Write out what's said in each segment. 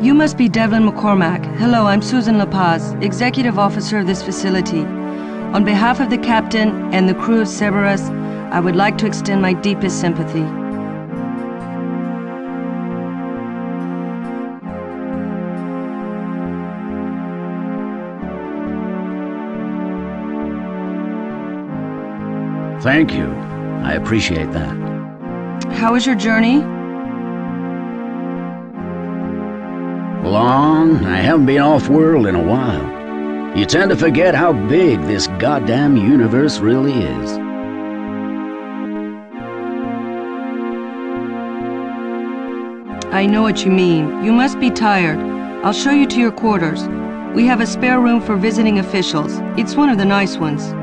You must be Devlin McCormack. Hello, I'm Susan La Paz, Executive Officer of this facility. On behalf of the captain and the crew of Cerberus, I would like to extend my deepest sympathy. Thank you. I appreciate that. How was your journey? Long. I haven't been off-world in a while. You tend to forget how big this goddamn universe really is. I know what you mean. You must be tired. I'll show you to your quarters. We have a spare room for visiting officials. It's one of the nice ones.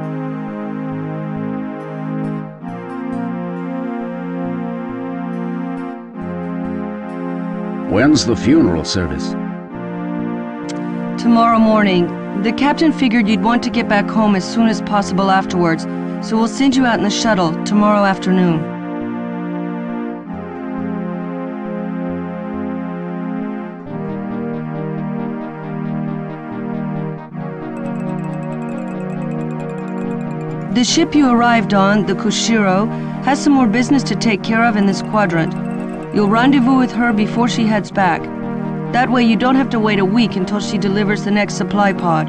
When's the funeral service? Tomorrow morning. The captain figured you'd want to get back home as soon as possible afterwards, so we'll send you out in the shuttle tomorrow afternoon. The ship you arrived on, the Kushiro, has some more business to take care of in this quadrant. You'll rendezvous with her before she heads back. That way you don't have to wait a week until she delivers the next supply pod.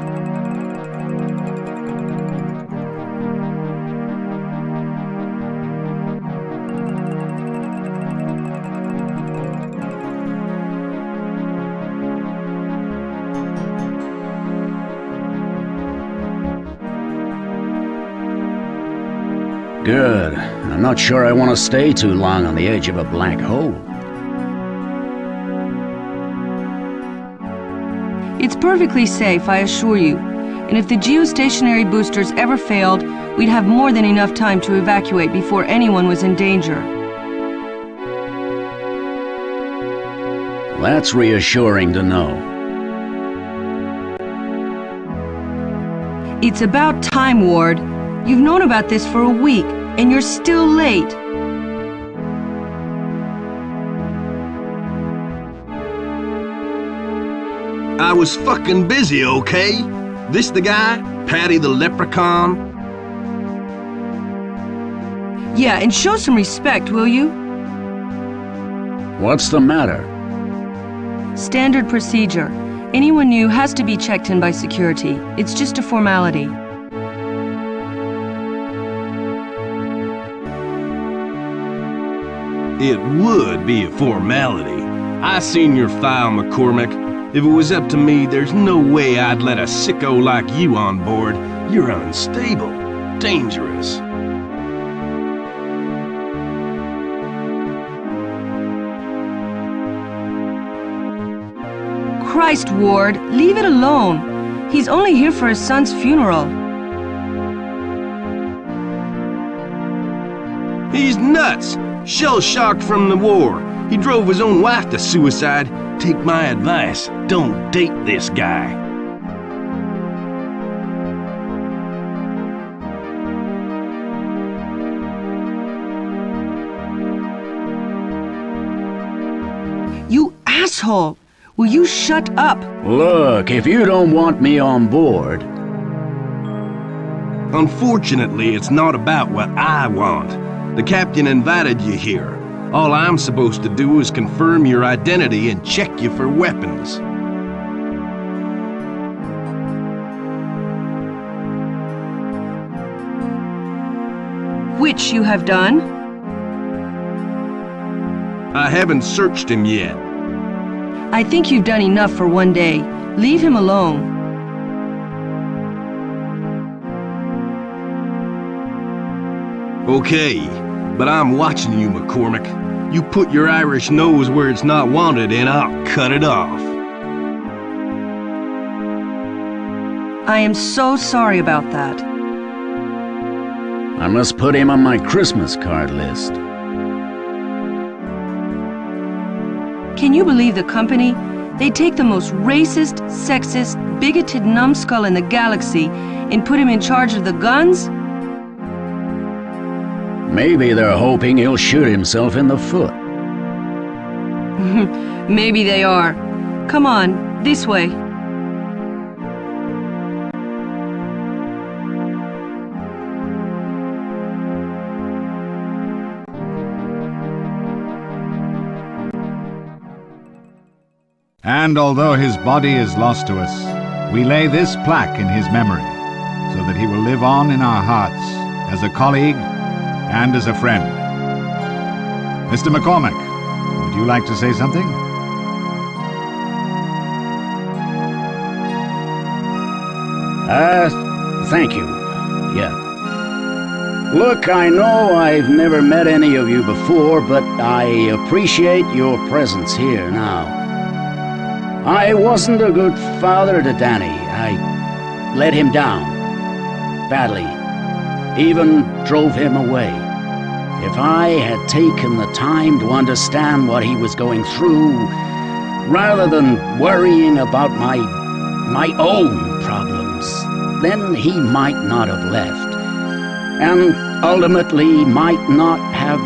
Good. I'm not sure I want to stay too long on the edge of a black hole. It's perfectly safe, I assure you. And if the geostationary boosters ever failed, we'd have more than enough time to evacuate before anyone was in danger. That's reassuring to know. It's about time, Ward. You've known about this for a week, and you're still late. I was fucking busy, okay? This the guy? Patty the Leprechaun? Yeah, and show some respect, will you? What's the matter? Standard procedure. Anyone new has to be checked in by security. It's just a formality. It would be a formality. I seen your file, McCormack. If it was up to me, there's no way I'd let a sicko like you on board. You're unstable, dangerous. Christ, Ward, leave it alone. He's only here for his son's funeral. He's nuts! Shell-shocked from the war. He drove his own wife to suicide. Take my advice, don't date this guy. You asshole! Will you shut up? Look, if you don't want me on board... Unfortunately, it's not about what I want. The captain invited you here. All I'm supposed to do is confirm your identity and check you for weapons. Which you have done? I haven't searched him yet. I think you've done enough for one day. Leave him alone. Okay, but I'm watching you, McCormack. You put your Irish nose where it's not wanted and I'll cut it off. I am so sorry about that. I must put him on my Christmas card list. Can you believe the company? They take the most racist, sexist, bigoted numbskull in the galaxy and put him in charge of the guns? Maybe they're hoping he'll shoot himself in the foot. Maybe they are. Come on, this way. And although his body is lost to us, we lay this plaque in his memory, so that he will live on in our hearts as a colleague and as a friend. Mr. McCormack, would you like to say something? Thank you. Yeah. Look, I know I've never met any of you before, but I appreciate your presence here now. I wasn't a good father to Danny. I let him down. Badly. Even drove him away. If I had taken the time to understand what he was going through, rather than worrying about my own problems, then he might not have left, and ultimately might not have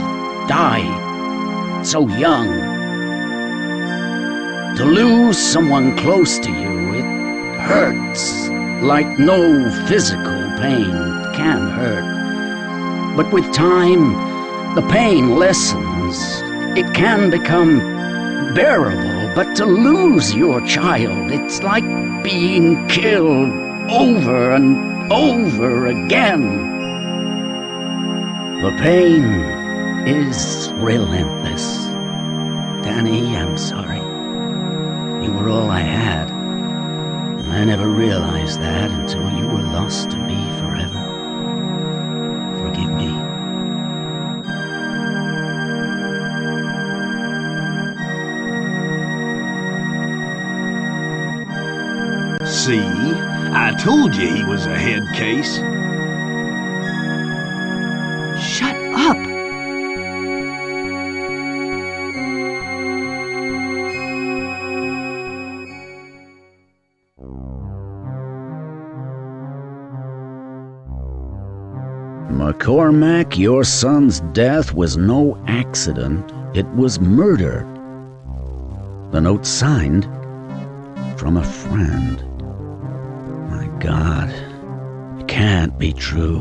died so young. To lose someone close to you, it hurts like no physical pain can hurt. But with time, the pain lessens. It can become bearable, but to lose your child, it's like being killed over and over again. The pain is relentless. Danny, I'm sorry. You were all I had. I never realized that until you were lost to me forever. Forgive me. See? I told you he was a head case. Shut up! McCormack, your son's death was no accident. It was murder. The note signed from a friend. My God, it can't be true.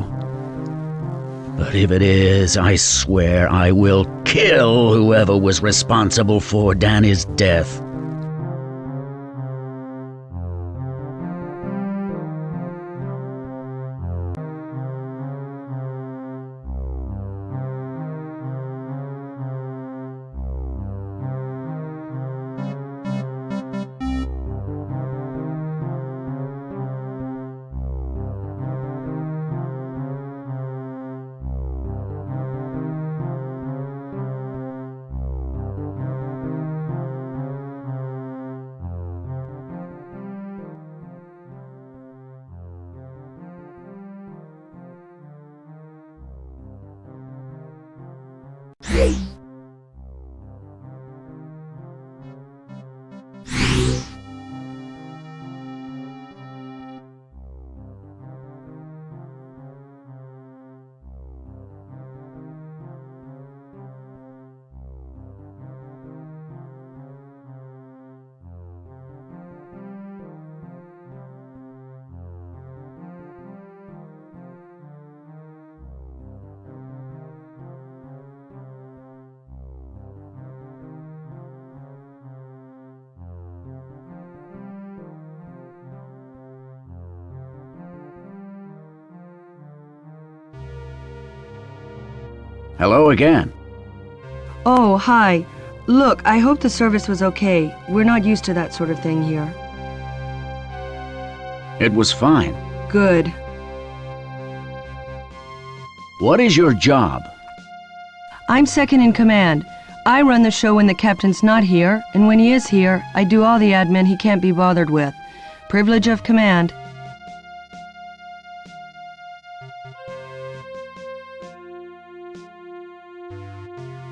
But if it is, I swear I will kill whoever was responsible for Danny's death. Hello again. Oh, hi. Look, I hope the service was okay. We're not used to that sort of thing here. It was fine. Good. What is your job? I'm second in command. I run the show when the captain's not here, and when he is here, I do all the admin he can't be bothered with. Privilege of command.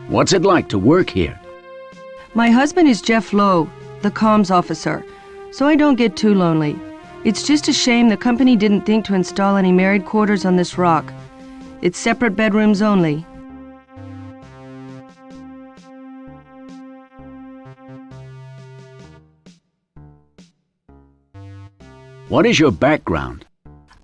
What's it like to work here? My husband is Jeff Lowe, the comms officer, so I don't get too lonely. It's just a shame the company didn't think to install any married quarters on this rock. It's separate bedrooms only. What is your background?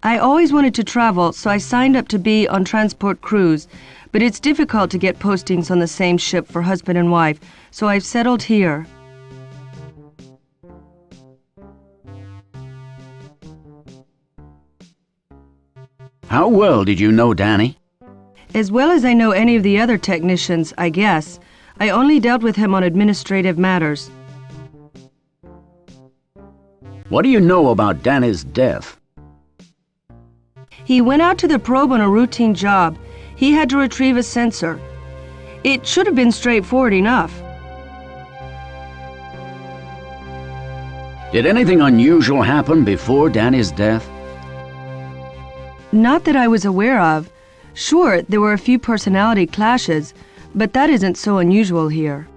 I always wanted to travel, so I signed up to be on transport crews, but it's difficult to get postings on the same ship for husband and wife, so I've settled here. How well did you know Danny? As well as I know any of the other technicians, I guess. I only dealt with him on administrative matters. What do you know about Danny's death? He went out to the probe on a routine job. He had to retrieve a sensor. It should have been straightforward enough. Did anything unusual happen before Danny's death? Not that I was aware of. Sure, there were a few personality clashes, but that isn't so unusual here.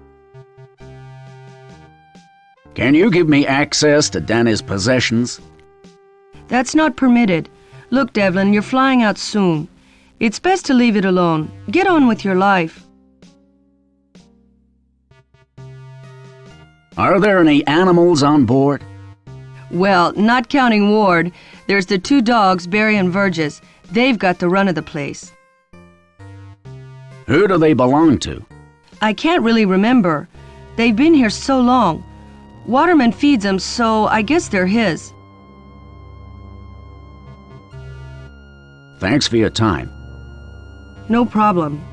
Can you give me access to Danny's possessions? That's not permitted. Look, Devlin, you're flying out soon. It's best to leave it alone. Get on with your life. Are there any animals on board? Well, not counting Ward, there's the 2 dogs, Barry and Vergis. They've got the run of the place. Who do they belong to? I can't really remember. They've been here so long. Waterman feeds them, so I guess they're his. Thanks for your time. No problem.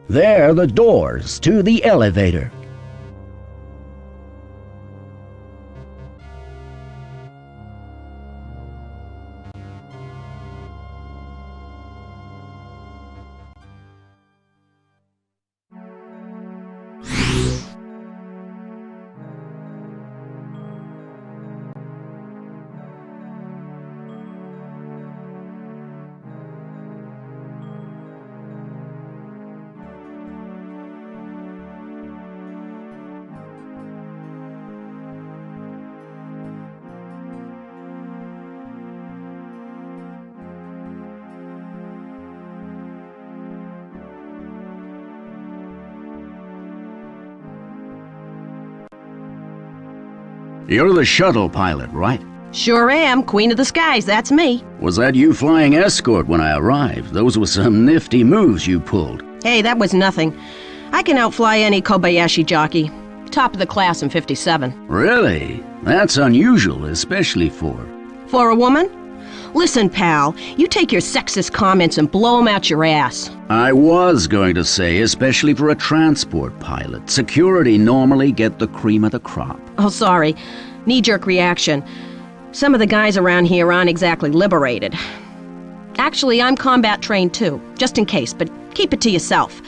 There, the doors to the elevator. You're the shuttle pilot, right? Sure am. Queen of the Skies, that's me. Was that you flying escort when I arrived? Those were some nifty moves you pulled. Hey, that was nothing. I can outfly any Kobayashi jockey. Top of the class in 57. Really? That's unusual, especially for... For a woman? Listen, pal, you take your sexist comments and blow 'em out your ass. I was going to say, especially for a transport pilot. Security normally get the cream of the crop. Oh, sorry. Knee-jerk reaction. Some of the guys around here aren't exactly liberated. Actually, I'm combat trained too, just in case, but keep it to yourself.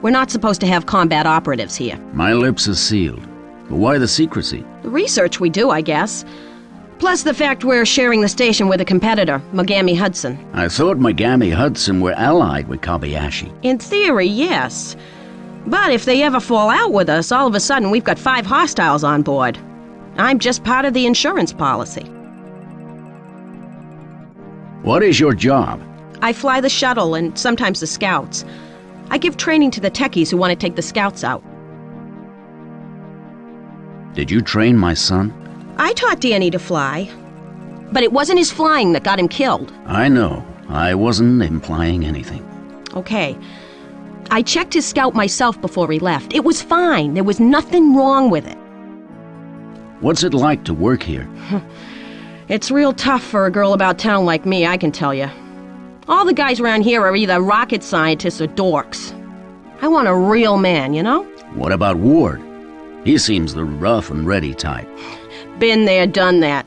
We're not supposed to have combat operatives here. My lips are sealed. But why the secrecy? The research we do, I guess. Plus the fact we're sharing the station with a competitor, Mogami Hudson. I thought Mogami Hudson were allied with Kobayashi. In theory, yes. But if they ever fall out with us, all of a sudden we've got 5 hostiles on board. I'm just part of the insurance policy. What is your job? I fly the shuttle and sometimes the scouts. I give training to the techies who want to take the scouts out. Did you train my son? I taught Danny to fly. But it wasn't his flying that got him killed. I know. I wasn't implying anything. Okay. I checked his scout myself before he left. It was fine. There was nothing wrong with it. What's it like to work here? It's real tough for a girl about town like me, I can tell you. All the guys around here are either rocket scientists or dorks. I want a real man, you know? What about Ward? He seems the rough and ready type. Been there, done that.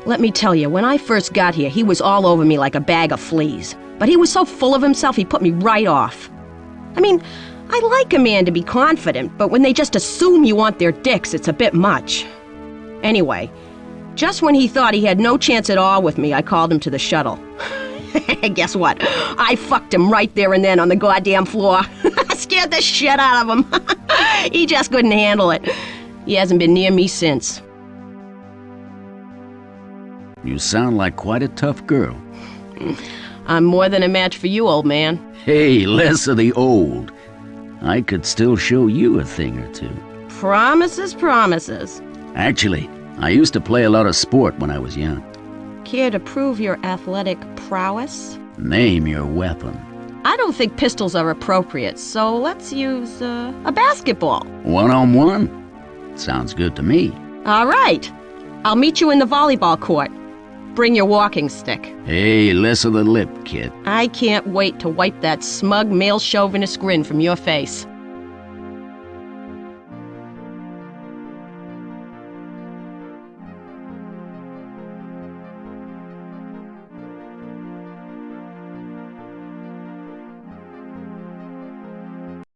Let me tell you, when I first got here, he was all over me like a bag of fleas. But he was so full of himself, he put me right off. I mean, I like a man to be confident, but when they just assume you want their dicks, it's a bit much. Anyway, just when he thought he had no chance at all with me, I called him to the shuttle. Guess what? I fucked him right there and then on the goddamn floor. Scared the shit out of him. He just couldn't handle it. He hasn't been near me since. You sound like quite a tough girl. I'm more than a match for you, old man. Hey, less of the old. I could still show you a thing or two. Promises, promises. Actually, I used to play a lot of sport when I was young. Care to prove your athletic prowess? Name your weapon. I don't think pistols are appropriate, so let's use a basketball. One-on-one? Sounds good to me. All right. I'll meet you in the volleyball court. Bring your walking stick. Hey, less of the lip, kid. I can't wait to wipe that smug male chauvinist grin from your face.